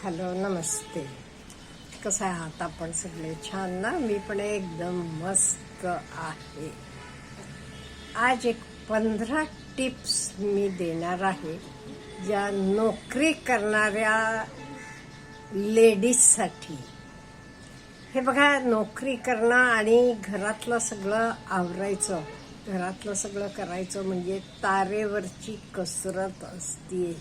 Hello, नमस्ते. कसं आहात आपण सगळे? छान ना? मी पण एकदम मस्त आहे. आज एक 15 टिप्स मी देणार आहे ज्या नोकरी करणाऱ्या लेडीजसाठी. हे बघा, नोकरी करणं आणि घरातलं सगळं आवरायचं, घरातलं सगळं करायचं म्हणजे तारेवरची कसरत असते.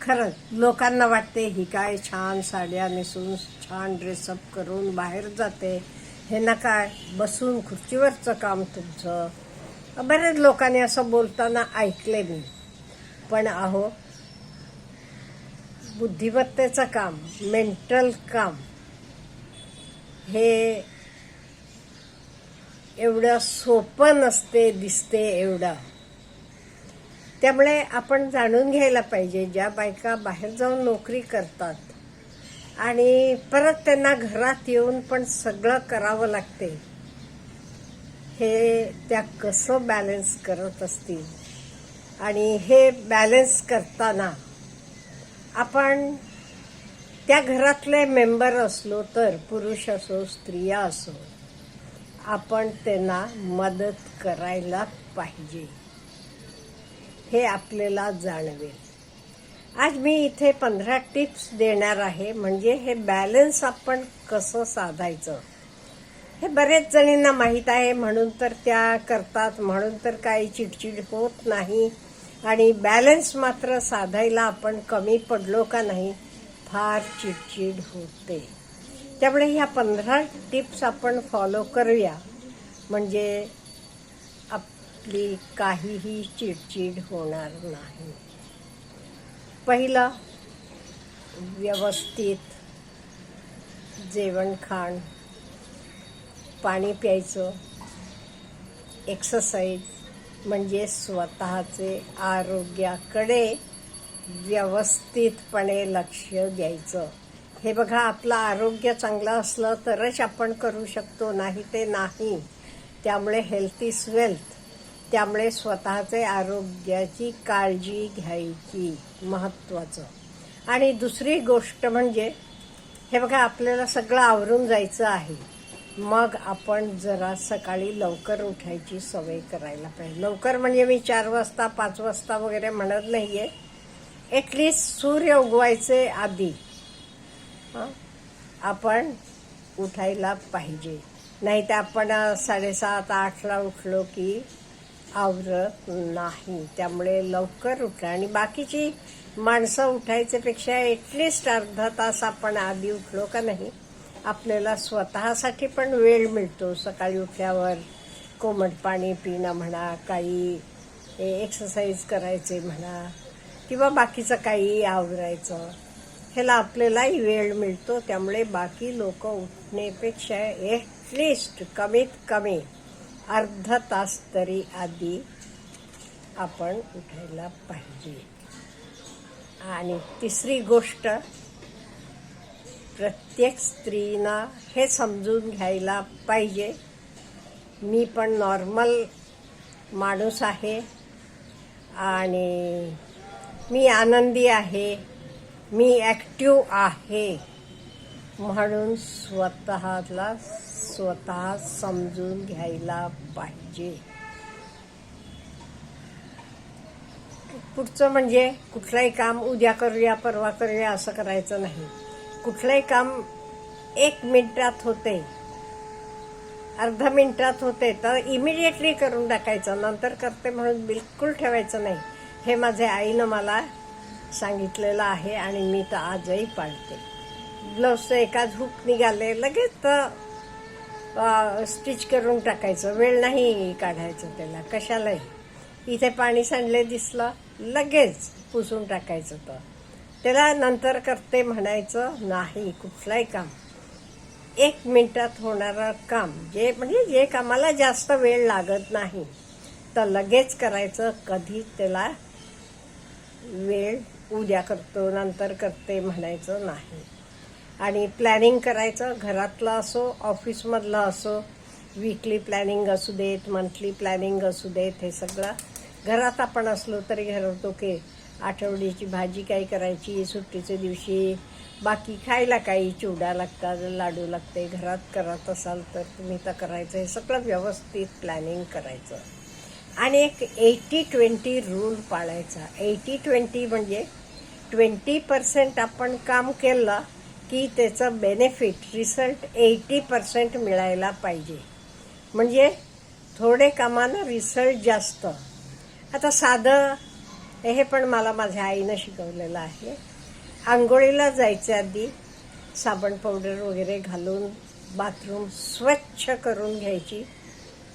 खरंच लोकांना वाटते ही काय छान साड्या नेसून छान ड्रेसअप करून बाहेर जाते, हे ना काय बसून खुर्चीवरचं काम तुमचं. बरेच लोकांनी असं बोलताना ऐकले मी. पण अहो, बुद्धिमत्तेचं काम, मेंटल काम हे एवढं सोपं नसते दिसते एवढं. त्यामुळे आपण जाणून घ्यायला पाहिजे, ज्या बायका बाहेर जाऊन नोकरी करतात आणि परत त्यांना घरात येऊन पण सगळं करावं लागते, हे त्या कसं बॅलन्स करत असतील. आणि हे बॅलन्स करताना आपण त्या घरातले मेंबर असलो तर, पुरुष असो स्त्रिया असो, आपण त्यांना मदत करायला पाहिजे, हे आपल्याला जाणवेल. आज मी इथे 15 टिप्स देणार आहे, म्हणजे हे बॅलन्स आपण कसं साधायचं. हे बरेच जणींना माहीत आहे म्हणून तर त्या करतात, म्हणून तर काही चिडचिड होत नाही. आणि बॅलन्स मात्र साधायला आपण कमी पडलो का नाही, फार चिडचिड होते. त्यामुळे ह्या 15 टिप्स आपण फॉलो करूया, म्हणजे आपली काहीही चिडचिड होणार नाही. पहिलं, व्यवस्थित जेवण खाण, पाणी प्यायचं, एक्सरसाइज, म्हणजे स्वतःचे आरोग्याकडे व्यवस्थितपणे लक्ष द्यायचं. हे बघा, आपलं आरोग्य चांगलं असलं तरच आपण करू शकतो, नाही ते नाही. त्यामुळे हेल्थ इज वेल्थ. त्यामुळे स्वतःचे आरोग्याची काळजी घ्यायची, महत्त्वाचं. आणि दुसरी गोष्ट म्हणजे, हे बघा, आपल्याला सगळं आवरून जायचं आहे, मग आपण जरा सकाळी लवकर उठायची सवय करायला पाहिजे. लवकर म्हणजे मी 4 वाजता 5 वाजता वगैरे म्हणत नाहीये. ॲटलिस्ट सूर्य उगवायचे आधी आपण उठायला पाहिजे. नाही तर आपण 7:30-8ला उठलो की आवरत नाही. त्यामुळे लवकर उठा. आणि बाकीची माणसं उठायच्या पेक्षा ॲटलिस्ट अर्धा तास आपण आधी उठलो का नाही, आपल्याला स्वतःसाठी पण वेळ मिळतो. सकाळी उठल्यावर कोमट पाणी पिणं म्हणा, काही एक्सरसाइज करायचे म्हणा, किंवा बाकीचं काही आवरायचं, ह्याला आपल्यालाही वेळ मिळतो. त्यामुळे बाकी लोक उठण्यापेक्षा ॲटलिस्ट कमीत कमी अर्धा तास तरी आधी आपण उठायला पाहिजे. आणि तिसरी गोष्ट, प्रत्येक स्त्रीनं हे समजून घ्यायला पाहिजे, मी पण नॉर्मल माणूस आहे आणि मी आनंदी आहे, मी ॲक्टिव्ह आहे, म्हणून स्वतःला स्वतः समजून घ्यायला पाहिजे. पुढचं म्हणजे, कुठलंही काम उद्या करूया परवा करूया असं करायचं नाही. कुठलंही काम 1 मिनिटात होते, अर्धा मिनिटात होते तर इमिडिएटली करून टाकायचं, नंतर करते म्हणून बिलकुल ठेवायचं नाही. हे माझ्या आईनं मला सांगितलेलं आहे आणि मी तर आजही पाळते. ब्लाऊजचं एकाच हुक निघाले लगेच स्टिच करून टाकायचं, वेळ नाही काढायचं त्याला कशालाही. इथे पाणी सांडले दिसलं लगेच पुसून टाकायचं, तर त्याला नंतर करते म्हणायचं नाही. कुठलंही काम 1 मिनिटात होणारं काम, जे कामाला जास्त वेळ लागत नाही, तर लगेच करायचं. कधी त्याला वेळ उद्या करतो नंतर करते म्हणायचं नाही. आणि प्लॅनिंग करायचं, घरातलं असो ऑफिसमधलं असो, वीकली प्लॅनिंग असू देत, मंथली प्लॅनिंग असू देत, हे सगळं घरात आपण असलो तरी घरतो की आठवड्याची भाजी काय करायची, सुट्टीच्या दिवशी बाकी खायला काही चिवडा लागतात, लाडू लागते, घरात करत असाल तर तुम्ही तर करायचं. हे सगळं व्यवस्थित प्लॅनिंग करायचं. आणि एक 80-20 रूल पाळायचा. 80-20 म्हणजे 20% आपण काम केलं की त्याचं बेनिफिट रिझल्ट 80% मिळायला पाहिजे. म्हणजे थोडे कामानं रिझल्ट जास्त. आता साधं हे पण मला माझ्या आईनं शिकवलेलं आहे. आंघोळीला जायच्या आधी साबण पावडर वगैरे घालून बाथरूम स्वच्छ करून घ्यायची,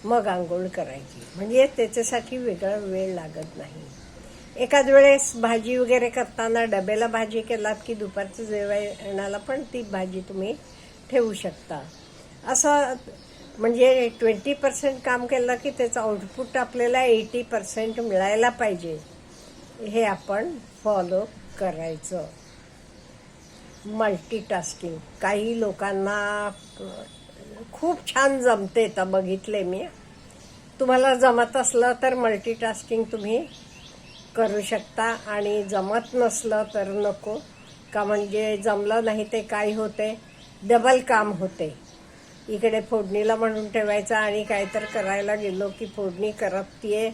मग आंघोळ करायची. म्हणजे त्याच्यासाठी वेगळा वेळ लागत नाही. एखाद वेळेस भाजी वगैरे करताना डब्याला भाजी केलात की दुपारचं जेवणाला पण ती भाजी तुम्ही ठेवू शकता. असं म्हणजे 20% काम केलं की त्याचं आउटपुट आपल्याला 80% मिळायला पाहिजे. हे आपण फॉलो करायचं. मल्टीटास्किंग काही लोकांना खूप छान जमते, तर बघितले मी. तुम्हाला जमत असलं तर मल्टीटास्किंग तुम्ही करू शकता, आणि जमत नसलं तर नको. का म्हणजे जमलं नाही ते काय होते, डबल काम होते. इकडे फोडणीला म्हणून ठेवायचं आणि काहीतरी करायला गेलो की फोडणी करपतीये,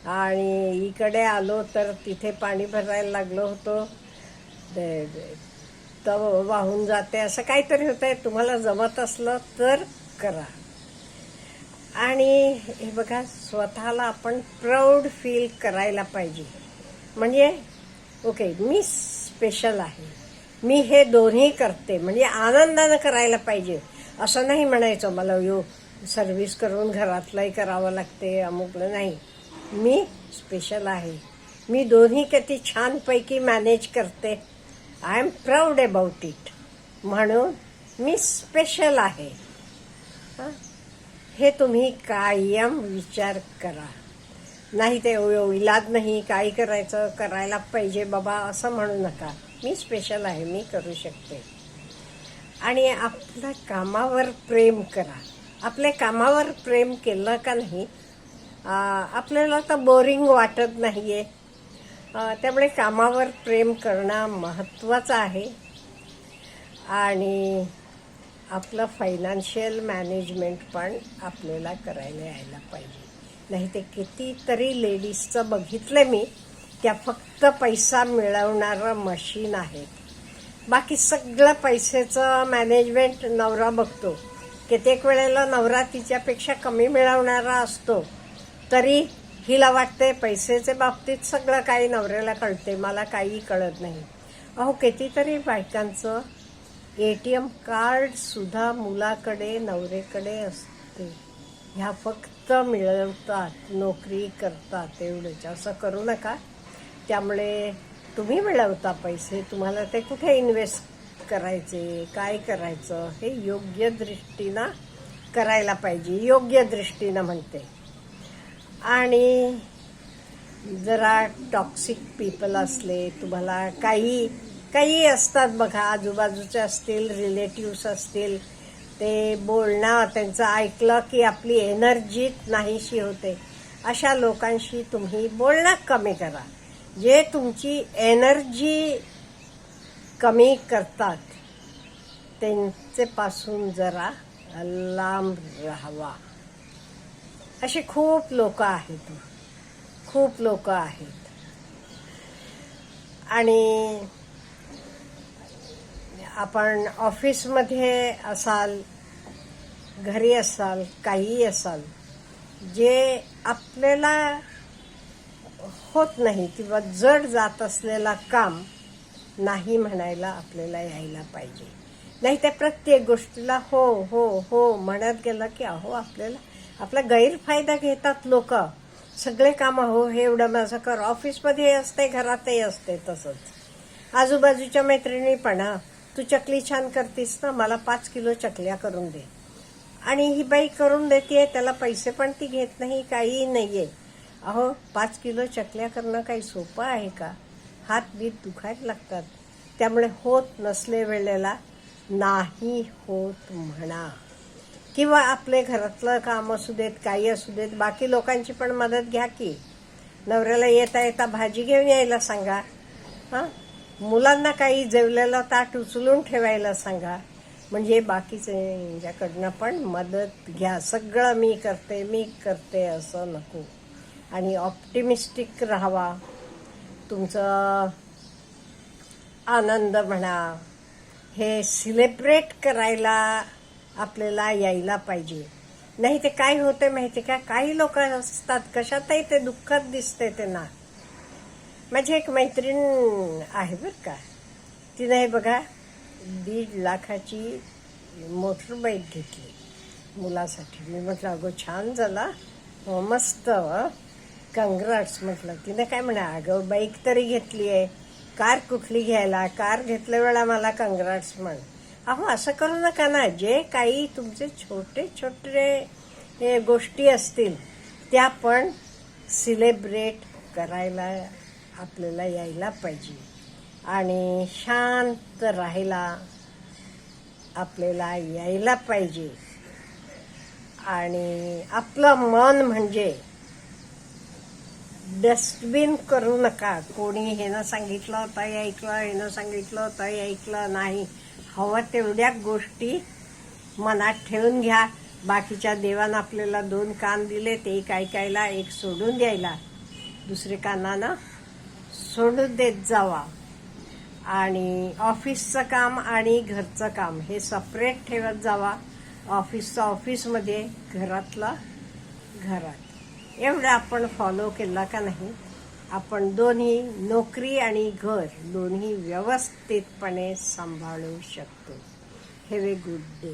आणि इकडे आलो तर तिथे पाणी भरायला लागलो होतो, तर वाहून जाते, असं काहीतरी होतंय. तुम्हाला जमत असलं तर करा. आणि हे बघा, स्वतःला आपण प्राऊड फील करायला पाहिजे. म्हणजे ओके, मी स्पेशल आहे, मी हे दोन्ही करते, म्हणजे आनंदानं करायला पाहिजे. असं नाही म्हणायचं मला सर्व्हिस करून घरातलंही करावं लागते, अमुकलं नाही. मी स्पेशल आहे, मी दोन्ही किती छानपैकी मॅनेज करते. I am proud about it. म्हणून मी स्पेशल आहे. हे तुम्ही कायम विचार करा. नाही ते इलाज नाही, काय करायचं, करायला पाहिजे बाबा असं म्हणू नका. मी स्पेशल आहे, मी करू शकते. आणि आपल्या कामावर प्रेम करा. आपल्या कामावर प्रेम केलं का नाही, आपल्याला तर बोरिंग वाटत नाहीये. त्यामुळे कामावर प्रेम करणं महत्त्वाचं आहे. आणि आपलं फायनान्शियल मॅनेजमेंट पण आपल्याला करायला यायला पाहिजे. नाही ते कितीतरी लेडीजचं बघितलं मी, त्या फक्त पैसा मिळवणारं मशीन आहेत. बाकी सगळं पैशाचं मॅनेजमेंट नवरा बघतो. कित्येक वेळेला नवरा तिच्यापेक्षा कमी मिळवणारा असतो, तरी हिला वाटते पैशाच्या बाबतीत सगळं काही नवऱ्याला कळते, मला काही कळत नाही. अहो, कितीतरी बायकांचं ATM कार्ड सुद्धा मुलाकडे नवरेकडे असते. ह्या फक्त मिळवतात, नोकरी करतात, एवढंच. असं करू नका. त्यामुळे तुम्ही मिळवता पैसे, तुम्हाला ते कुठे इन्व्हेस्ट करायचे, काय करायचं, हे योग्य दृष्टीनं करायला पाहिजे. योग्य दृष्टीनं म्हणते. आणि जरा टॉक्सिक पीपल असले, तुम्हाला काही असतात बघा, आजूबाजूचे असतील, रिलेटिव्स असतील, ते बोलणं त्यांचं ऐकलं की आपली एनर्जी नाहीशी होते. अशा लोकांशी तुम्ही बोलणं कमी करा. जे तुमची एनर्जी कमी करतात त्यांच्यापासून जरा लांब राहावा. असे खूप लोक आहेत, खूप लोक आहेत. आणि आपण ऑफिसमध्ये असाल, घरी असाल, काहीही असाल, जे आपल्याला होत नाही किंवा जड जात असलेला काम नाही म्हणायला आपल्याला यायला पाहिजे. नाही तर प्रत्येक गोष्टीला हो हो हो म्हणत गेलं की अहो आपला गैरफायदा घेतात लोक. सगळे कामं हो हे एवढं माझं कर. ऑफिसमध्ये असते, घरातही असते तसंच. आजूबाजूच्या मैत्रिणी पण, तू चकली छान करतीस ना, मला 5 किलो चकल्या करून दे. आणि ही बाई करून देते, त्याला पैसे पण ती घेत नाही, काहीही नाहीये. अहो, 5 किलो चकल्या करणं काही सोपं आहे का? हात बीत दुखायला लागतात. त्यामुळे होत नसले वेळेला नाही होत म्हणा. किंवा आपले घरातलं काम असू देत, काही असू देत, बाकी लोकांची पण मदत घ्या की. नवऱ्याला येता येता भाजी घेऊन यायला सांगा. हां, मुलांना काही जेवलेलं ताट उचलून ठेवायला सांगा. म्हणजे बाकीच्यांच्याकडनं पण मदत घ्या. सगळं मी करते असं नको. आणि ऑप्टिमिस्टिक राहावा. तुमचं आनंद म्हणा, हे सेलिब्रेट करायला आपल्याला यायला पाहिजे. नाही ते काय होते माहिती का, काही लोक असतात कशातही ते दुःखात दिसते त्यांना. माझी एक मैत्रीण आहे बरं का, तिने हे बघा 1.5 लाखाची मोटर बाईक घेतली मुलासाठी. मी म्हटलं अगं छान झाला, हो मस्त, कंग्रॅट्स म्हटलं. तिने काय म्हणा, अगं बाईक तरी घेतली आहे, कार कुठली घ्यायला, कार घेतल्या वेळा मला कंग्रॅट्स म्हण. अहो असं करू नका ना. जे काही तुमचे छोटे छोटे गोष्टी असतील त्या पण सेलिब्रेट करायला आपल्याला यायला पाहिजे. आणि शांत राहायला आपल्याला यायला पाहिजे. आणि आपलं मन म्हणजे डस्टबिन करू नका. कोणी हेनं सांगितलं होतं हे ऐकलं, हेनं सांगितलं होतं हे ऐकलं नाही. हवं तेवढ्या गोष्टी मनात ठेवून घ्या. बाकीच्या देवानं आपल्याला 2 कान दिले, ते एक ऐकायला, एक सोडून द्यायला. दुसरे कानानं सोडून देत जावा. आणि ऑफिसचं काम आणि घरचं काम हे सेपरेट ठेवत जावा. ऑफिसचं ऑफिसमध्ये, घरातलं घरात. एवढं आपण फॉलो केला का नाही, आपण दोन्ही नोकरी आणि घर दोन्ही व्यवस्थितपणे सांभाळू शकतो. Have a good day.